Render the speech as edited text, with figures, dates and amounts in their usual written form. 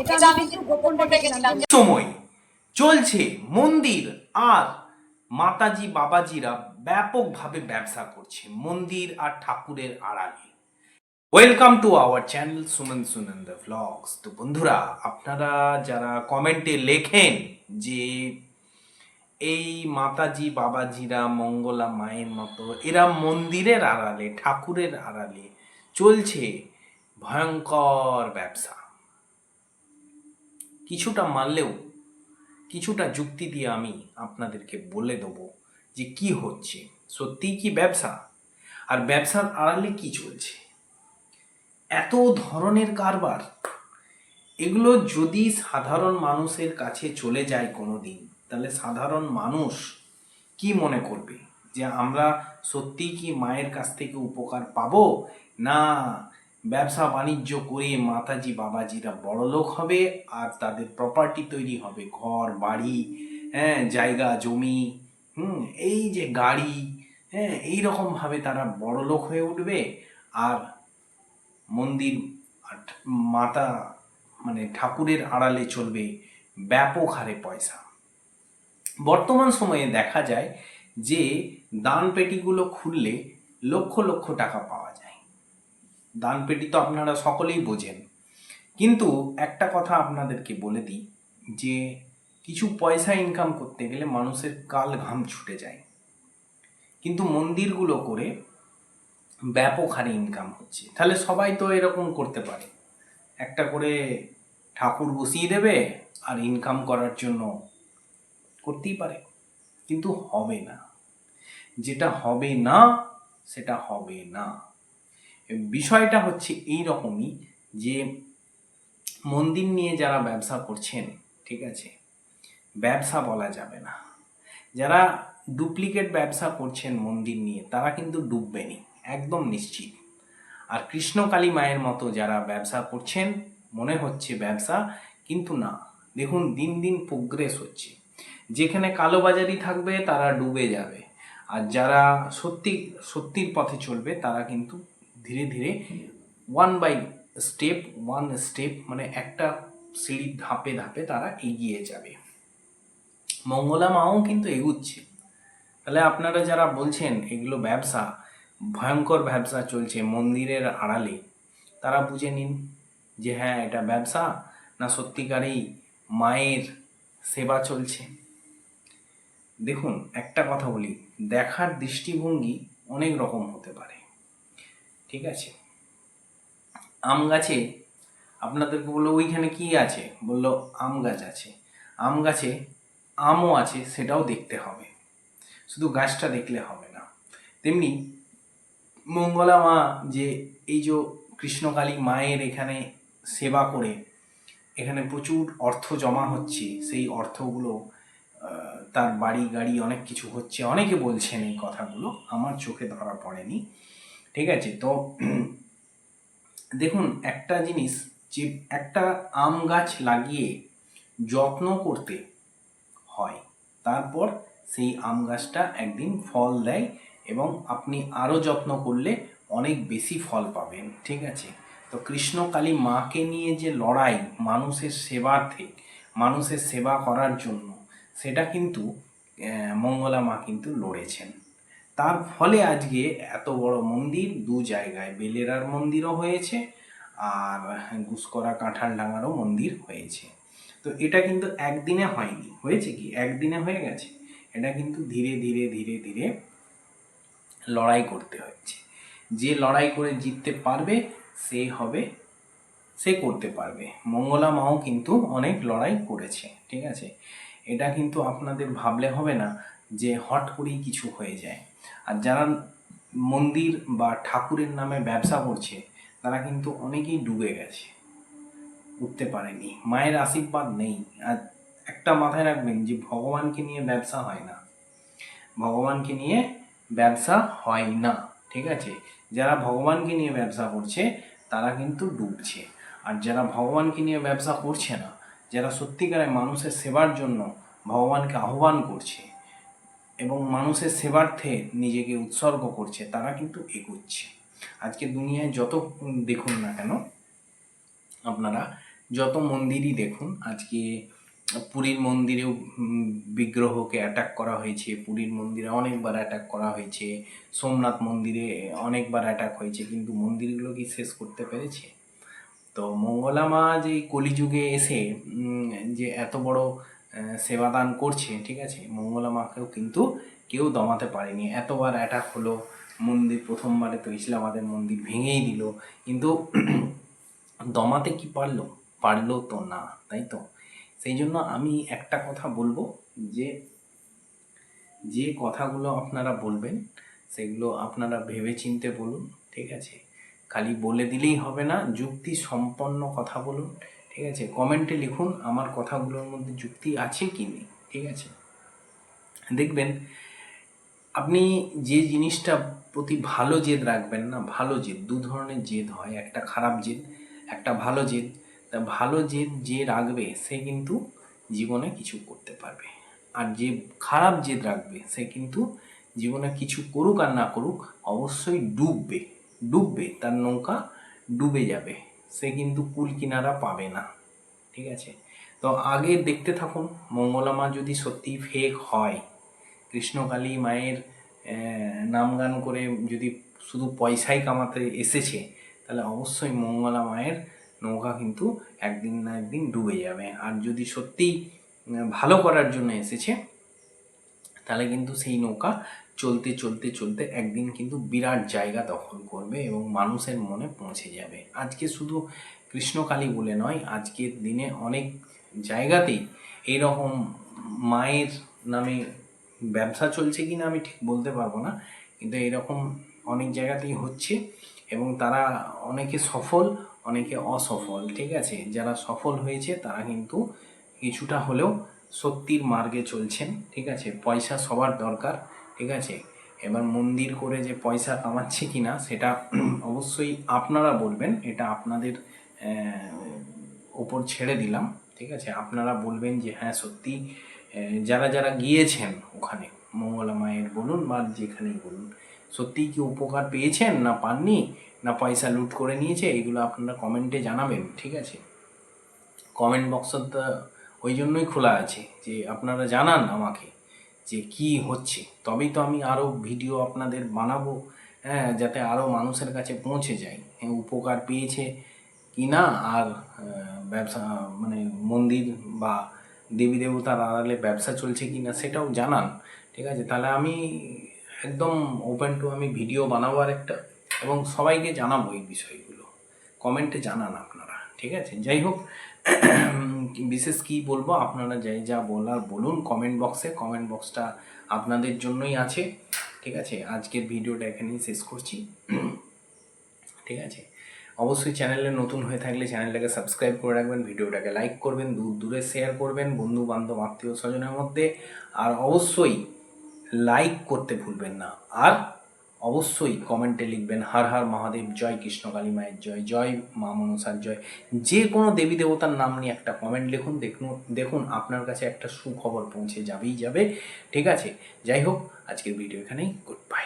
এটা আমি কিন্তু গোপন রেখেছিলাম। সময় চলছে মন্দির আর মাতাজি বাবাজিরা ব্যাপকভাবে ব্যবসা করছে মন্দির আর ঠাকুরের আড়ালে। Welcome to our channel Suman Sunanda vlogs. তো বন্ধুরা, আপনারা যারা কমেন্টে লেখেন যে এই মাতাজি বাবাজিরা মঙ্গলা মায়ের মতো এরা মন্দিরের আড়ালে ঠাকুরের আড়ালে চলছে ভয়ঙ্কর ব্যবসা, কিছুটা মানলেও কিছুটা যুক্তি দিয়ে আমি আপনাদেরকে বলে দেবো যে কি হচ্ছে, সত্যিই কি ব্যবসা, আর ব্যবসার আড়ালে কি চলছে। এত ধরনের কারবার, এগুলো যদি সাধারণ মানুষের কাছে চলে যায় কোনো দিন, তাহলে সাধারণ মানুষ কি মনে করবে যে আমরা সত্যিই কি মায়ের কাছ থেকে উপকার পাবো, না ব্যবসা বাণিজ্য করে মাতাজি বাবাজিরা বড়লোক হবে আর তাদের প্রপার্টি তৈরি হবে, ঘর বাড়ি, হ্যাঁ, জায়গা জমি, এই যে গাড়ি, হ্যাঁ, এইরকমভাবে তারা বড়লোক হয়ে উঠবে আর মন্দির মাতা মানে ঠাকুরের আড়ালে চলবে ব্যাপক হারে পয়সা। বর্তমান সময়ে দেখা যায় যে দান পেটিগুলো খুললে লক্ষ লক্ষ টাকা পাওয়া যায়। দান পেটি তো আপনারা সকলেই বোঝেন, কিন্তু একটা কথা আপনাদেরকে বলে দিই যে কিছু পয়সা ইনকাম করতে গেলে মানুষের কাল ঘাম ছুটে যায়, কিন্তু মন্দিরগুলো করে ব্যাপক হারে ইনকাম হচ্ছে। তাহলে সবাই তো এরকম করতে পারে, একটা করে ঠাকুর বসিয়ে দেবে আর ইনকাম করার জন্য করতেই পারে, কিন্তু হবে না। যেটা হবে না সেটা হবে না। বিষয়টা হচ্ছে এই রকমই যে মন্দির নিয়ে যারা ব্যবসা করছেন, ঠিক আছে, ব্যবসা বলা যাবে না, যারা ডুপ্লিকেট ব্যবসা করছেন মন্দির নিয়ে তারা কিন্তু ডুববেনি, একদম নিশ্চিত। আর কৃষ্ণকালী মায়ের মতো যারা ব্যবসা করছেন মনে হচ্ছে ব্যবসা, কিন্তু না। দেখুন দিন দিন প্রোগ্রেস হচ্ছে, যেখানে কালোবাজারি থাকবে তারা ডুবে যাবে, আর যারা সত্যির পথে চলবে তারা কিন্তু ধীরে ধীরে ওয়ান স্টেপ মানে একটা সিঁড়ির ধাপে ধাপে তারা এগিয়ে যাবে। মঙ্গলা মাও কিন্তু এগুচ্ছে। তাহলে আপনারা যারা বলছেন এগুলো ব্যবসা, ভয়ঙ্কর ব্যবসা চলছে মন্দিরের আড়ালে, তারা বুঝে নিন যে হ্যাঁ এটা ব্যবসা না সত্যিকারেই মায়ের সেবা চলছে। দেখুন একটা কথা বলি, দেখার দৃষ্টিভঙ্গি অনেক রকম হতে পারে, ঠিক আছে। আম গাছে আপনাদেরকে বললো ওইখানে কি আছে, বললো আম গাছ আছে, আম গাছে আমও আছে সেটাও দেখতে হবে, শুধু গাছটা দেখলে হবে না। তেমনি মঙ্গলা মা যে এই যে কৃষ্ণকালী মায়ের এখানে সেবা করে এখানে প্রচুর অর্থ জমা হচ্ছে, সেই অর্থগুলো তার বাড়ি গাড়ি অনেক কিছু হচ্ছে, অনেকে বলছেন এই কথাগুলো, আমার চোখে ধরা পড়েনি, ঠিক আছে। তো দেখুন একটা জিনিস, যে একটা আম গাছ লাগিয়ে যত্ন করতে হয়, তারপর সেই আম গাছটা একদিন ফল দেয় এবং আপনি আরও যত্ন করলে অনেক বেশি ফল পাবেন, ঠিক আছে। তো কৃষ্ণকালী মাকে নিয়ে যে লড়াই মানুষের সেবার্থে, মানুষের সেবা করার জন্য, সেটা কিন্তু মঙ্গলা মা কিন্তু লড়েছেন। তার ফলে আজকে এত বড় মন্দির দু জায়গায়, বেলেরার মন্দিরও হয়েছে আর গুসকরা কাঁঠালডাঙ্গারও মন্দির হয়েছে। তো এটা কিন্তু একদিনে হয়নি, হয়েছে কি একদিনে হয়ে গেছে, এটা কিন্তু ধীরে ধীরে ধীরে ধীরে লড়াই করতে হচ্ছে। যে লড়াই করে জিততে পারবে সে হবে, সে করতে পারবে। মঙ্গলা মাও কিন্তু অনেক লড়াই করেছে, ঠিক আছে। এটা কিন্তু আপনাদের ভাবলে হবে না যে হট করেই কিছু হয়ে যায়। আর যারা মন্দির বা ঠাকুরের নামে ব্যবসা করছে তারা কিন্তু অনেকেই ডুবে গেছে, উঠতে পারেনি, মায়ের আশীর্বাদ নেই। আর একটা মাথায় রাখবেন যে ভগবানকে নিয়ে ব্যবসা হয় না, ভগবানকে নিয়ে ব্যবসা হয় না, ঠিক আছে। যারা ভগবানকে নিয়ে ব্যবসা করছে তারা কিন্তু ডুবছে, আর যারা ভগবানকে নিয়ে ব্যবসা করছে না, যারা সত্যিকারে মানুষের সেবার জন্য ভগবানকে আহ্বান করছে এবং মানুষের সেবার্থে নিজেকে উৎসর্গ করছে, তারা কিন্তু এগোচ্ছে। আজকে দুনিয়ায় যত দেখুন না কেন আপনারা, যত মন্দিরই দেখুন, আজকে পুরীর মন্দিরেও বিগ্রহকে অ্যাটাক করা হয়েছে, পুরীর মন্দিরে অনেকবার অ্যাটাক করা হয়েছে, সোমনাথ মন্দিরে অনেকবার অ্যাটাক হয়েছে, কিন্তু মন্দিরগুলো কি শেষ করতে পেরেছে? তো মঙ্গলা মা যে কলিযুগে এসে যে এত বড় সেবাদান করছে, ঠিক আছে, মঙ্গলা মাকেও কিন্তু কেউ দমাতে পারেনি। এতবার অ্যাটাক হলো, মন্দির প্রথমবারে তো ইসলামাবাদের মন্দির ভেঙেই দিল, কিন্তু দমাতে কি পারলো? পারলো তো না, তাই তো। সেই জন্য আমি একটা কথা বলবো, যে যে কথাগুলো আপনারা বলবেন সেগুলো আপনারা ভেবেচিন্তে বলুন, ঠিক আছে। খালি বলে দিলেই হবে না, যুক্তি সম্পন্ন কথা বলুন, ঠিক আছে। কমেন্টে লিখুন আমার কথাগুলোর মধ্যে যুক্তি আছে কি নেই, ঠিক আছে। দেখবেন আপনি যে জিনিসটা প্রতি ভালো জেদ রাখবেন না, ভালো জেদ, দু ধরনের জেদ হয়, একটা খারাপ জেদ, একটা ভালো জেদ। তা ভালো জেদ যে রাখবে সে কিন্তু জীবনে কিছু করতে পারবে, আর যে খারাপ জেদ রাখবে সে কিন্তু জীবনে কিছু করুক আর না করুক অবশ্যই ডুববে, ডুববে, তার নৌকা ডুবে যাবে, সে কিন্তু কুল কিনারা পাবে না, ঠিক আছে। তো আগে দেখতে থাকুন, মঙ্গলা মা যদি সত্যি ফেক হয়, কৃষ্ণকালী মায়ের নাম গান করে যদি শুধু পয়সাই কামাতে এসেছে, তাহলে অবশ্যই মঙ্গলা মায়ের নৌকা কিন্তু একদিন না একদিন ডুবে যাবে। আর যদি সত্যিই ভালো করার জন্য এসেছে, তাহলে কিন্তু সেই নৌকা চলতে চলতে চলতে একদিন কিন্তু বিরাট জায়গা দখল করবে এবং মানুষের মনে পৌঁছে যাবে। আজকে শুধু কৃষ্ণকালী বলে নয়, আজকের দিনে অনেক জায়গাতেই এইরকম মায়ের নামে ব্যবসা চলছে কিনা আমি ঠিক বলতে পারবো না, কিন্তু এরকম অনেক জায়গাতেই হচ্ছে এবং তারা অনেকে সফল, অনেকে অসফল, ঠিক আছে। যারা সফল হয়েছে তারা কিন্তু কিছুটা হলেও সত্যির মার্গে চলছেন, ঠিক আছে। পয়সা সবার দরকার, ঠিক আছে। এবার মন্দির করে যে পয়সা কামাচ্ছে কিনা সেটা অবশ্যই আপনারা বলবেন, এটা আপনাদের ওপর ছেড়ে দিলাম, ঠিক আছে। আপনারা বলবেন যে হ্যাঁ সত্যি যারা যারা গিয়েছেন ওখানে মঙ্গলা মায়ের বলুন বা যেখানেই বলুন, সত্যিই কি উপকার পেয়েছেন না পাননি, না পয়সা লুট করে নিয়েছে, এগুলো আপনারা কমেন্টে জানাবেন, ঠিক আছে। কমেন্ট বক্সটা ওই জন্যই খোলা আছে যে আপনারা জানান আমাকে যে কি হচ্ছে, তবেই তো আমি আরও ভিডিও আপনাদের বানাবো, হ্যাঁ, যাতে আরও মানুষের কাছে পৌঁছে যায়, হ্যাঁ, উপকার পেয়েছে কি না, আর ব্যবসা মানে মন্দির বা দেবী দেবতার আড়ালে ব্যবসা চলছে কি না সেটাও জানান, ঠিক আছে। তাহলে আমি একদম ওপেন টু আমি ভিডিও বানাবো আর একটা, এবং সবাইকে জানাবো এই বিষয়গুলো, কমেন্টে জানান আপনারা, ঠিক আছে। যাই হোক, বিশেষ কি বলবো, আপনারা যাই যা বলার বলুন কমেন্ট বক্সে, কমেন্ট বক্সটা আপনাদের জন্যই আছে, ঠিক আছে। আজকের ভিডিওটা এখানেই শেষ করছি, ঠিক আছে। অবশ্যই চ্যানেলে নতুন হয়ে থাকলে চ্যানেলটাকে সাবস্ক্রাইব করে রাখবেন, ভিডিওটাকে লাইক করবেন, দূর দূরে শেয়ার করবেন বন্ধু বান্ধব আত্মীয় স্বজনের মধ্যে, আর অবশ্যই লাইক করতে ভুলবেন না, আর অবশ্যই কমেন্টে লিখবেন হর হর মহাদেব, জয় কৃষ্ণকালী মায়ের জয়, জয় মা মনসার জয়, যে কোনো দেবী দেবতার নাম নিয়ে একটা কমেন্ট লিখুন, দেখুন আপনার কাছে একটা সুখবর পৌঁছে যাবেই যাবে, ঠিক আছে। যাই হোক, আজকের ভিডিও এখানেই, গুড বাই।